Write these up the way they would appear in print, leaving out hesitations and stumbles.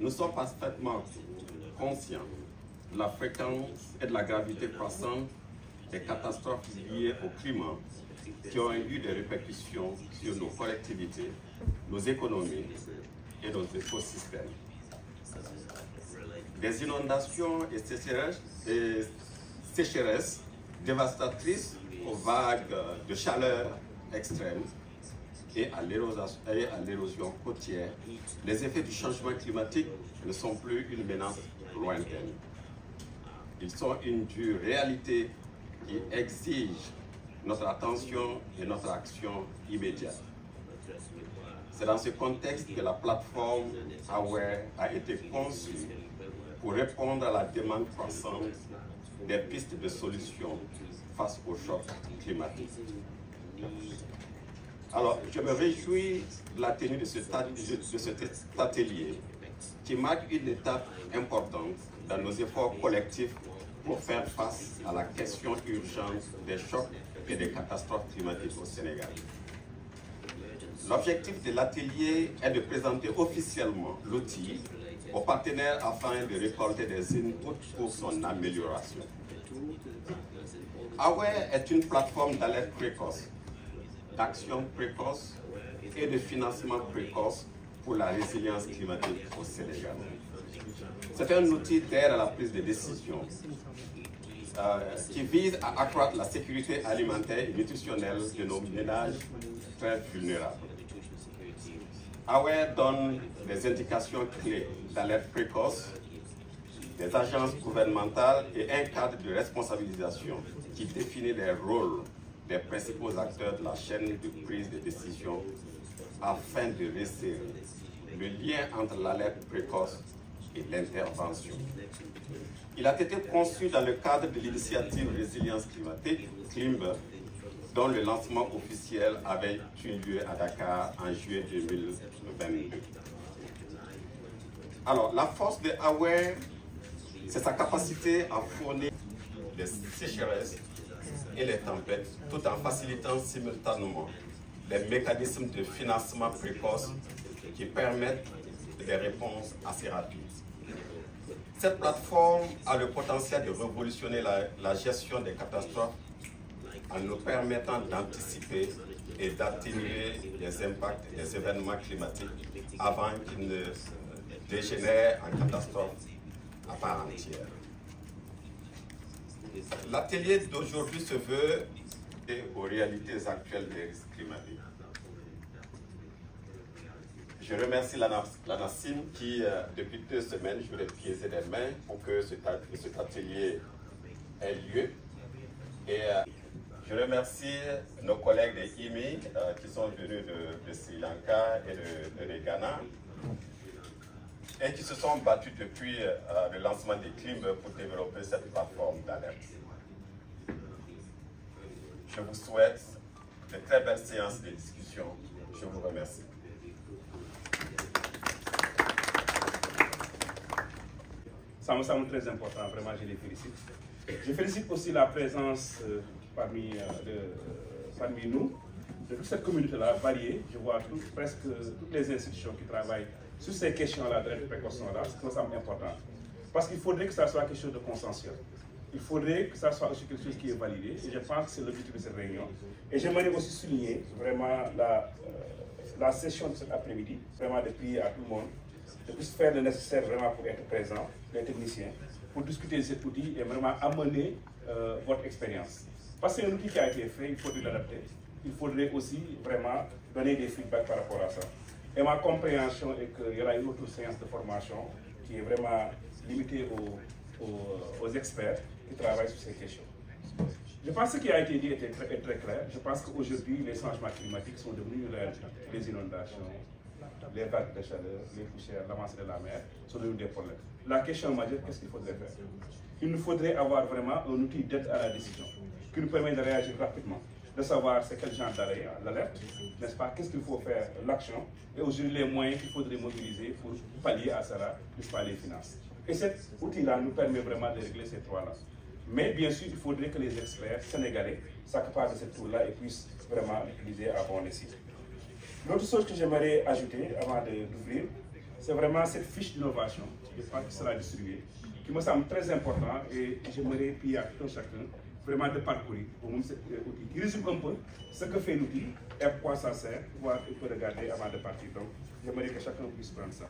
Nous sommes parfaitement conscients de la fréquence et de la gravité croissante des catastrophes liées au climat qui ont eu des répercussions sur nos collectivités, nos économies et nos écosystèmes. Des inondations et sécheresses dévastatrices aux vagues de chaleur extrêmes et à l'érosion côtière, les effets du changement climatique ne sont plus une menace lointaine. Ils sont une dure réalité qui exige notre attention et notre action immédiate. C'est dans ce contexte que la plateforme AWARE a été conçue pour répondre à la demande croissante des pistes de solutions face au choc climatique. Alors, je me réjouis de la tenue de cet atelier qui marque une étape importante dans nos efforts collectifs pour faire face à la question urgente des chocs et des catastrophes climatiques au Sénégal. L'objectif de l'atelier est de présenter officiellement l'outil aux partenaires afin de récolter des inputs pour son amélioration. AWARE est une plateforme d'alerte précoce, d'action précoce et de financement précoce pour la résilience climatique au Sénégal. C'est un outil d'aide à la prise de décision qui vise à accroître la sécurité alimentaire et nutritionnelle de nos ménages très vulnérables. AWARE donne des indications clés d'alerte précoce, des agences gouvernementales et un cadre de responsabilisation qui définit les rôles des principaux acteurs de la chaîne de prise de décision afin de resserrer le lien entre l'alerte précoce et l'intervention. Il a été conçu dans le cadre de l'initiative Résilience climatique, CLIMB, dont le lancement officiel avait eu lieu à Dakar en juillet 2022. Alors, la force de AWARE, c'est sa capacité à fournir les sécheresses et les tempêtes, tout en facilitant simultanément les mécanismes de financement précoce qui permettent des réponses assez rapides. Cette plateforme a le potentiel de révolutionner la gestion des catastrophes en nous permettant d'anticiper et d'atténuer les impacts des événements climatiques avant qu'ils ne dégénèrent en catastrophe à part entière. L'atelier d'aujourd'hui se veut aux réalités actuelles des risques climatiques. Je remercie l'ANACIM qui, depuis 2 semaines, jouait pieds et des mains pour que cet atelier ait lieu. Et je remercie nos collègues des IMI qui sont venus de Sri Lanka et de Ghana et qui se sont battus depuis le lancement des CLIMB pour développer cette plateforme d'alerte. Je vous souhaite de très belles séances de discussion. Je vous remercie. Ça me semble très important, vraiment je les félicite. Je félicite aussi la présence parmi nous de toute cette communauté-là variée. Je vois presque toutes les institutions qui travaillent sur ces questions-là, de la précaution-là, ce qui me semble important. Parce qu'il faudrait que ça soit quelque chose de consensuel. Il faudrait que ça soit aussi quelque chose qui est validé. Et je pense que c'est l'objectif de cette réunion. Et j'aimerais aussi souligner vraiment la session de cet après-midi, vraiment de prier à tout le monde, de plus faire le nécessaire vraiment pour être présent, les techniciens, pour discuter de cet outil et vraiment amener votre expérience. Parce que c'est un outil qui a été fait, il faudrait l'adapter. Il faudrait aussi vraiment donner des feedbacks par rapport à ça. Et ma compréhension est qu'il y aura une autre séance de formation qui est vraiment limitée aux experts qui travaillent sur ces questions. Je pense que ce qui a été dit est très clair. Je pense qu'aujourd'hui, les changements climatiques sont devenus une réalité. Les inondations, les vagues de chaleur, les poussières, l'avancée de la mer sont devenus des problèmes. La question majeure, qu'est-ce qu'il faudrait faire? Il nous faudrait avoir vraiment un outil d'aide à la décision qui nous permet de réagir rapidement, de savoir c'est quel genre d'alerte, n'est-ce pas? Qu'est-ce qu'il faut faire, l'action, et aujourd'hui les moyens qu'il faudrait mobiliser pour pallier à cela, n'est-ce pas, les finances. Et cet outil-là nous permet vraiment de régler ces trois-là. Mais bien sûr, il faudrait que les experts sénégalais s'accaparent de cette tool-là et puissent vraiment l'utiliser à bon escient. L'autre chose que j'aimerais ajouter avant d'ouvrir, c'est vraiment cette fiche d'innovation, je pense qui sera distribuée, qui me semble très important et j'aimerais puis à tout chacun vraiment de parcourir au moins cet outil qui résume un peu ce que fait l'outil et à quoi ça sert, voir il faut regarder avant de partir. Donc, j'aimerais que chacun puisse prendre ça.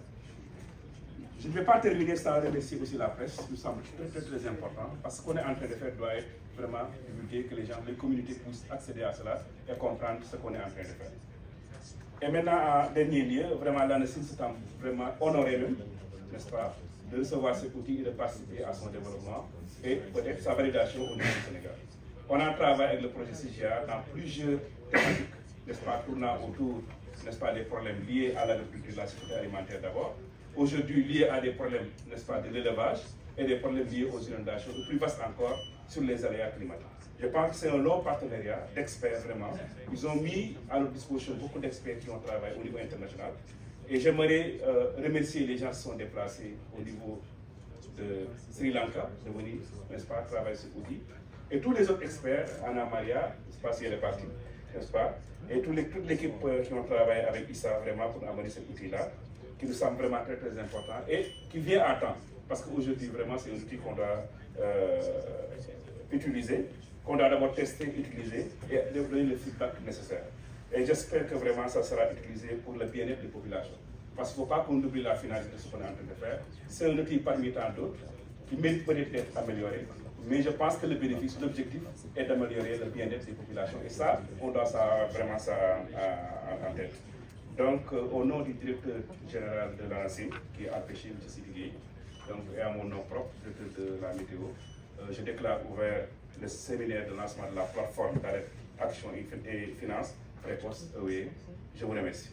Je ne vais pas terminer sans remercier aussi la presse, qui nous semble très important, parce que ce qu'on est en train de faire doit être vraiment divulgué, que les gens, les communautés puissent accéder à cela et comprendre ce qu'on est en train de faire. Et maintenant, en dernier lieu, vraiment l'ANACIM s'est vraiment honoré même, n'est-ce pas, de recevoir cet outil et de participer à son développement et peut-être sa validation au niveau du Sénégal. On a travaillé avec le projet CGA dans plusieurs thématiques, n'est-ce pas, tournant autour, n'est-ce pas, des problèmes liés à l'agriculture, la sécurité alimentaire d'abord, aujourd'hui liés à des problèmes, n'est-ce pas, de l'élevage et des problèmes liés aux inondations, et plus vaste encore sur les aléas climatiques. Je pense que c'est un long partenariat d'experts vraiment. Ils ont mis à leur disposition beaucoup d'experts qui ont travaillé au niveau international. Et j'aimerais remercier les gens qui sont déplacés au niveau de Sri Lanka, de venir, n'est-ce pas, travailler sur outil. Et tous les autres experts, Anna Maria, je ne sais pas si elle est partie, n'est-ce pas, et toute l'équipe qui ont travaillé avec Issa vraiment pour amener cet outil-là, qui nous semble vraiment très important et qui vient à temps. Parce qu'aujourd'hui, vraiment, c'est un outil qu'on doit utiliser, qu'on doit d'abord tester, utiliser et donner le feedback nécessaire. Et j'espère que vraiment ça sera utilisé pour le bien-être des populations. Parce qu'il ne faut pas qu'on oublie la finalité de ce qu'on est en train de faire. C'est un outil parmi tant d'autres qui mérite peut-être d'être amélioré. Mais je pense que le bénéfice, l'objectif est d'améliorer le bien-être des populations. Et ça, on doit vraiment ça en tête. Donc, au nom du directeur général de l'ANACIM, qui est empêché, M. Sidigué, et à mon nom propre, directeur de la météo, je déclare ouvert le séminaire de lancement de la plateforme d'alerte, action et finance précoce EOE. Je vous remercie.